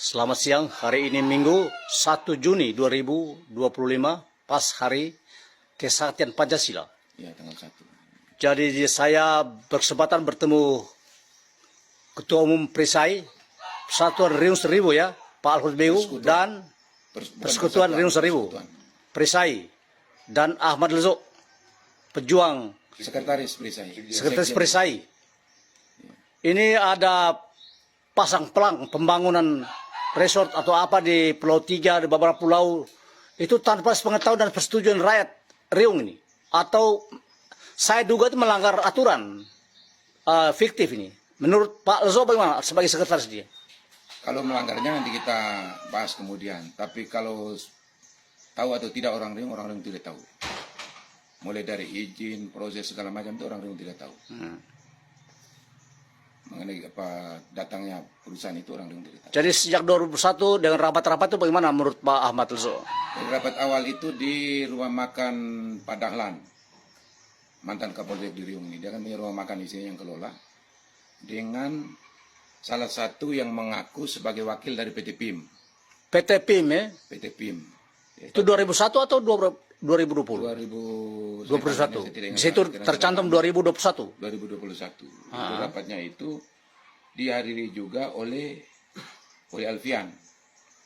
Selamat siang, hari ini Minggu 1 Juni 2025, pas hari Kesaktian Pancasila. Ya, tanggal 1. Jadi saya berkesempatan bertemu Ketua Umum Perisai, Persatuan Riung Seribu ya, Pak Alfred Beu, dan Persekutuan Riung Seribu, Perisai, dan Ahmad Lezo, pejuang Sekretaris Perisai. Sekretaris Perisai. Ini ada pasang pelang pembangunan resort atau apa di Pulau Tiga, di beberapa pulau itu tanpa sepengetahuan dan persetujuan rakyat Riung ini, atau saya duga itu melanggar aturan fiktif ini. Menurut Pak Lezo bagaimana sebagai sekretaris dia? Kalau melanggarnya nanti kita bahas kemudian. Tapi kalau tahu atau tidak orang Riung tidak tahu. Mulai dari izin, proses segala macam itu orang Riung tidak tahu. Mengenai apa datangnya perusahaan itu orang Riung tidak tahu. Jadi sejak 2001 dengan rapat-rapat itu bagaimana menurut Pak Ahmad Lezo? Rapat awal itu di rumah makan Pak Dahlan, mantan Kapolsek di Riung ini. Dia kan punya rumah makan di sini yang kelola, dengan salah satu yang mengaku sebagai wakil dari PT PIM. PT PIM ya? PT PIM. Itu 2001 atau 2020? 2021. 2021. Di situ tercantum 2021. 2021. Itu rapatnya itu dihadiri juga oleh Alfian.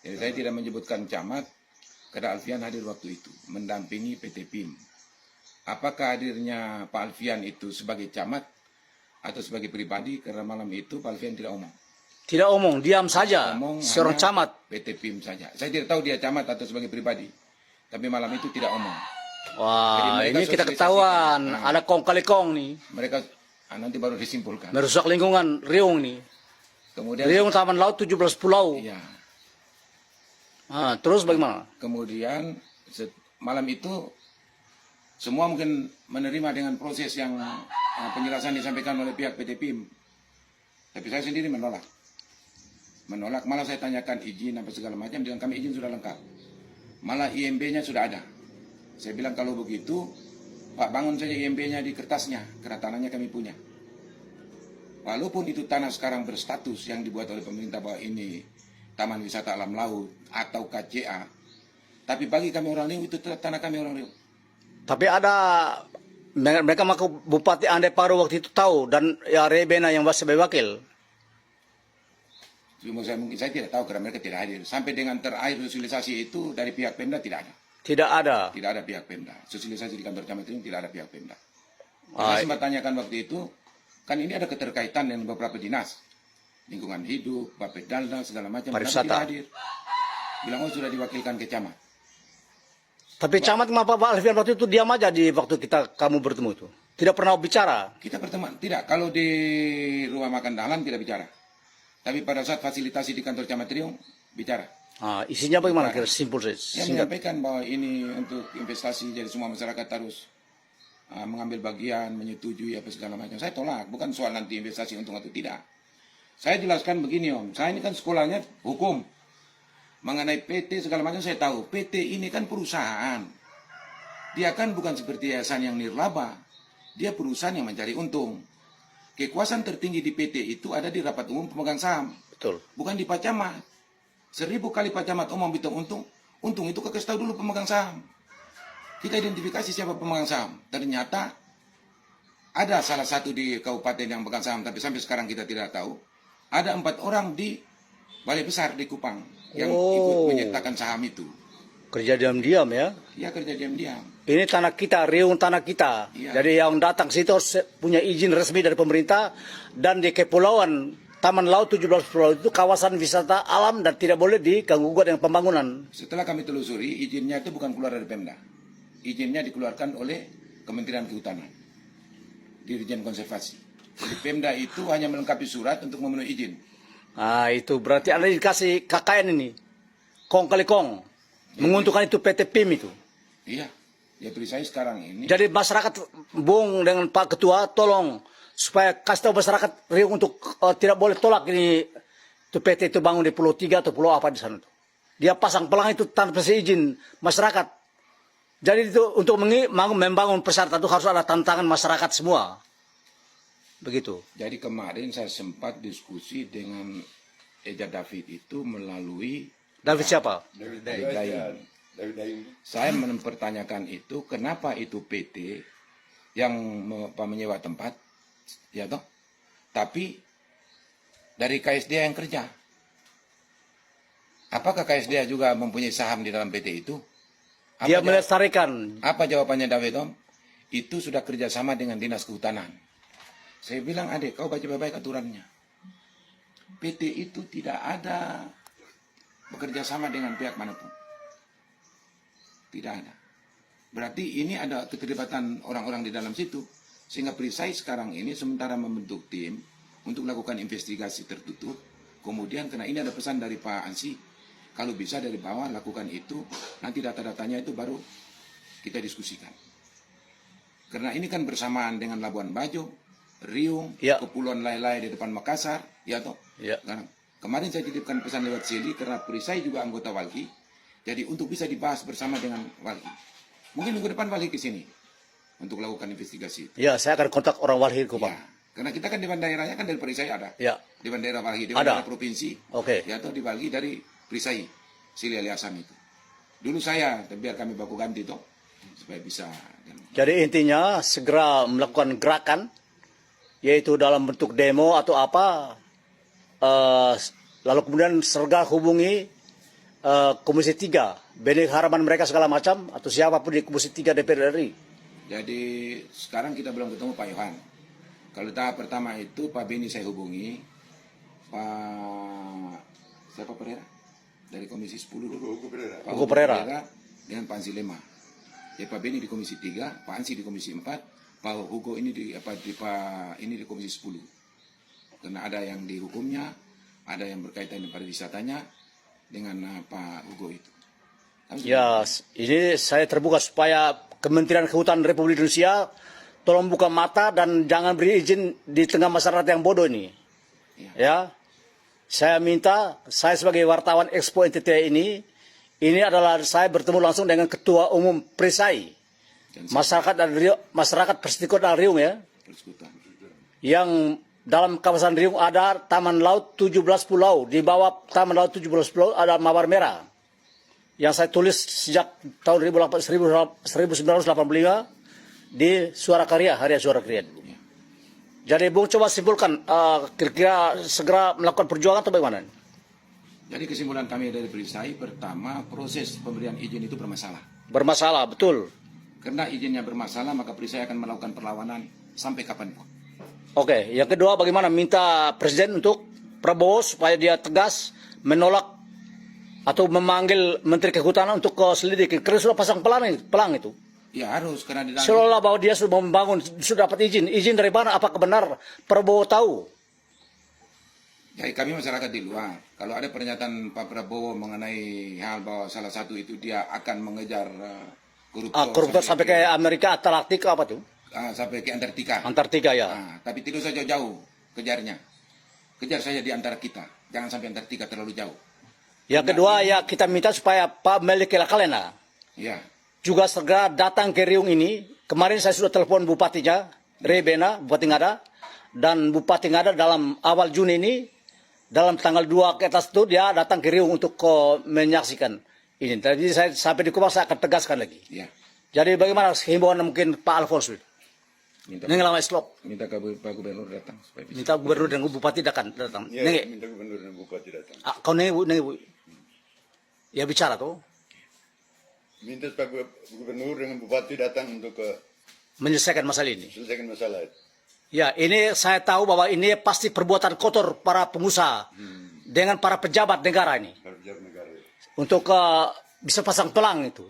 Jadi saya tidak menyebutkan camat, karena Alfian hadir waktu itu mendampingi PT PIM. Apakah hadirnya Pak Alfian itu sebagai camat atau sebagai pribadi? Karena malam itu Pak Alfian tidak omong. Tidak omong, diam saja. Omong seorang camat. PT PIM saja. Saya tidak tahu dia camat atau sebagai pribadi. Tapi malam itu tidak omong. Wah, ini kita ketahuan. Ada kong kali kong nih. Mereka nanti baru disimpulkan. Merusak lingkungan Riung nih. Kemudian Riung Taman Laut 17 pulau. Iya. Terus bagaimana? Kemudian malam itu semua mungkin menerima dengan proses yang penjelasan disampaikan oleh pihak PT PIM. Tapi saya sendiri menolak. Malah saya tanyakan izin apa segala macam, dengan kami izin sudah lengkap. Malah IMB-nya sudah ada. Saya bilang kalau begitu, Pak bangun saja IMB-nya di kertasnya, karena tanahnya kami punya. Walaupun itu tanah sekarang berstatus yang dibuat oleh pemerintah bahwa ini Taman Wisata Alam Laut atau KCA, tapi bagi kami orang Riung itu tetap tanah kami orang Riung. Tapi ada mereka mengaku Bupati Andai Paro waktu itu tahu, dan ya Rebena yang sebagai wakil. Saya tidak tahu karena mereka tidak hadir. Sampai dengan terakhir sosialisasi itu dari pihak Pemda tidak ada. Tidak ada. Tidak ada pihak Pemda. Sosialisasi di kantor camat ini tidak ada pihak Pemda. Saya sempat tanyakan waktu itu, kan ini ada keterkaitan dengan beberapa dinas, lingkungan hidup, Bapedalda, segala macam. Pariwisata. Tidak hadir. Bilang sudah diwakilkan ke camat. Tapi camat kenapa Pak Alfian waktu itu diam aja di waktu kamu bertemu itu? Tidak pernah bicara? Kita berteman. Tidak. Kalau di rumah makan Dahlan tidak bicara. Tapi pada saat fasilitasi di kantor camat Riung, bicara. Isinya bagaimana? Kira simpul saja. Yang menyampaikan bahwa ini untuk investasi, jadi semua masyarakat harus mengambil bagian, menyetujui apa segala macam. Saya tolak, bukan soal nanti investasi untung atau tidak. Saya jelaskan begini Om, saya ini kan sekolahnya hukum. Mengenai PT segala macam saya tahu. PT ini kan perusahaan. Dia kan bukan seperti yayasan yang nirlaba. Dia perusahaan yang mencari untung. Kekuasaan tertinggi di PT itu ada di rapat umum pemegang saham. Betul. Bukan di Pak Camat. 1000 kali Pak Camat omong bilang untung itu kasih tahu dulu pemegang saham. Kita identifikasi siapa pemegang saham. Ternyata ada salah satu di kabupaten yang pemegang saham, tapi sampai sekarang kita tidak tahu. Ada 4 orang di Balai Besar di Kupang yang ikut menyertakan saham itu. Kerja diam-diam ya? Iya, kerja diam-diam. Ini tanah kita, Riung tanah kita. Iya. Jadi yang datang situ harus punya izin resmi dari pemerintah, dan di kepulauan Taman Laut 17 pulau itu kawasan wisata alam dan tidak boleh diganggu dengan pembangunan. Setelah kami telusuri, izinnya itu bukan keluar dari Pemda. Izinnya dikeluarkan oleh Kementerian Kehutanan, Dirjen Konservasi. Jadi Pemda itu hanya melengkapi surat untuk memenuhi izin. Itu berarti Anda dikasih KKN ini, kong kali kong, menguntungkan itu PT PIM itu. Iya, ya Perisai sekarang ini. Jadi masyarakat Bung dengan Pak Ketua tolong supaya kasih tahu masyarakat Riung untuk tidak boleh tolak ini itu PT itu bangun di Pulau Tiga atau Pulau apa di sana tuh. Dia pasang pelang itu tanpa izin masyarakat. Jadi itu untuk membangun persyaratan itu harus ada tantangan masyarakat semua. Begitu. Jadi kemarin saya sempat diskusi dengan Eja David itu melalui David siapa? David Daim. Saya mempertanyakan itu, kenapa itu PT yang menyewa tempat, ya toh, tapi dari KSDA yang kerja. Apakah KSDA juga mempunyai saham di dalam PT itu? Dia melestarikan. Apa jawabannya David Om? Itu sudah kerjasama dengan Dinas Kehutanan. Saya bilang, adik, kau baca baik-baik aturannya. PT itu tidak ada bekerja sama dengan pihak manapun. Tidak ada. Berarti ini ada keterlibatan orang-orang di dalam situ. Sehingga Perisai sekarang ini sementara membentuk tim untuk melakukan investigasi tertutup. Kemudian karena ini ada pesan dari Pak Ansi, kalau bisa dari bawah lakukan itu, nanti data-datanya itu baru kita diskusikan. Karena ini kan bersamaan dengan Labuan Bajo, Riung, Ya. Kepulauan Lai-Lai di depan Makassar, ya toh. Ya. Nah, kemarin saya titipkan pesan lewat Sili karena Perisai juga anggota Walhi. Jadi untuk bisa dibahas bersama dengan Walhi. Mungkin minggu depan Walhi ke sini untuk lakukan investigasi itu. Ya, saya akan kontak orang Walhi Kupang. Ya. Karena kita kan Dewan Daerahnya kan dari Perisai ada. Ya. Dewan Daerah Walhi, Dewan Ada. Daerah Provinsi. Oke. Ya atau di Walhi dari Perisai, Sili Ali Asam itu. Dulu saya, biar kami baku ganti toh, supaya bisa. Jadi intinya segera melakukan gerakan, yaitu dalam bentuk demo atau apa, lalu kemudian segera hubungi Komisi 3, benih harapan mereka segala macam, atau siapapun di Komisi 3 DPR RI. Jadi sekarang kita belum ketemu Pak Yohan. Kalau tahap pertama itu Pak Beni saya hubungi, Pak siapa Pereira dari Komisi 10 dulu. Pak Hugo Pereira. Dengan Pak Ansi Lema. Ya Pak Beni di Komisi 3, Pak Ansi di Komisi 4, Pak Hugo ini di Komisi 10. Karena ada yang dihukumnya, ada yang berkaitan dengan pariwisatanya dengan Pak Hugo itu. Ya, ini saya terbuka supaya Kementerian Kehutanan Republik Indonesia tolong buka mata dan jangan beri izin di tengah masyarakat yang bodoh ini. Ya, saya minta, saya sebagai wartawan Expo NTT ini adalah saya bertemu langsung dengan Ketua Umum Perisai, masyarakat Persekutuan Riung ya, yang dalam kawasan Riung ada Taman Laut 17 Pulau, di bawah Taman Laut 17 Pulau ada Mawar Merah, yang saya tulis sejak tahun 1985 di Suara Karya, Harian Suara Karya. Jadi Bung coba simpulkan, kira-kira segera melakukan perjuangan atau bagaimana? Jadi kesimpulan kami dari Perisai, pertama proses pemberian izin itu bermasalah. Bermasalah, betul. Karena izinnya bermasalah, maka Perisai akan melakukan perlawanan sampai kapanpun. Oke, yang kedua bagaimana minta Presiden untuk Prabowo supaya dia tegas menolak atau memanggil Menteri Kehutanan untuk selidiki. Karena sudah pasang pelang itu. Ya harus, karena di dalam Seolah bahwa dia sudah membangun, sudah dapat izin. Izin dari mana? Apakah benar Prabowo tahu? ya, kami masyarakat di luar. Kalau ada pernyataan Pak Prabowo mengenai hal bahwa salah satu itu dia akan mengejar Koruptor sampai ke Amerika, Antartika apa tuh? sampai ke Antartika. Antartika ya. Tapi tidak usah jauh-jauh kejarnya. Kejar saja di antara kita. Jangan sampai Antartika terlalu jauh. Yang kedua ya kita minta supaya Pak Melike Lakalena Ya, juga segera datang ke Riung ini. Kemarin saya sudah telepon bupatinya, Rebena, Bupati Ngada, dan Bupati Ngada dalam awal Juni ini, dalam tanggal 2 ke atas itu dia datang ke Riung untuk menyaksikan ini. Jadi saya sampai di Kupang saya akan tegaskan lagi. ya. Jadi bagaimana himbauan mungkin Pak Alfonso? Minta Nengelama Slop. ke Pak Gubernur datang supaya bisa. Minta gubernur dan bupati datang. Ya, Nenge. minta gubernur dan bupati datang. Kau nenge bu. Ya bicara tuh. Minta Pak Gubernur dengan bupati datang untuk Menyelesaikan masalah ini. selesaikan masalah itu. Ya, ini saya tahu bahwa ini pasti perbuatan kotor para pengusaha dengan para pejabat negara ini Harus jalan negara. untuk bisa pasang pelang itu.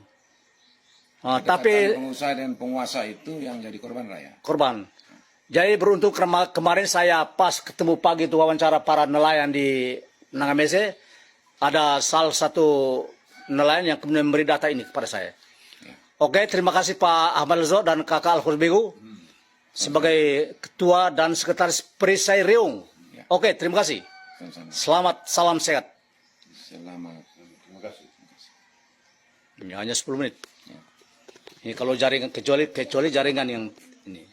Tapi pengusaha dan penguasa itu yang jadi korban rakyat. korban. Jadi beruntung kemarin saya pas ketemu pagi itu wawancara para nelayan di Nangamese, ada salah satu nelayan yang kemudian memberi data ini kepada saya. Oke, terima kasih Pak Ahmad Lezo dan Kakak Alfons Begu sebagai Ketua dan Sekretaris Perisai Riung. Oke, terima kasih. Sama-sama. Selamat, salam sehat. Selamat. Terima kasih. Ini hanya 10 menit. Ini kalau jaringan kecuali jaringan yang ini.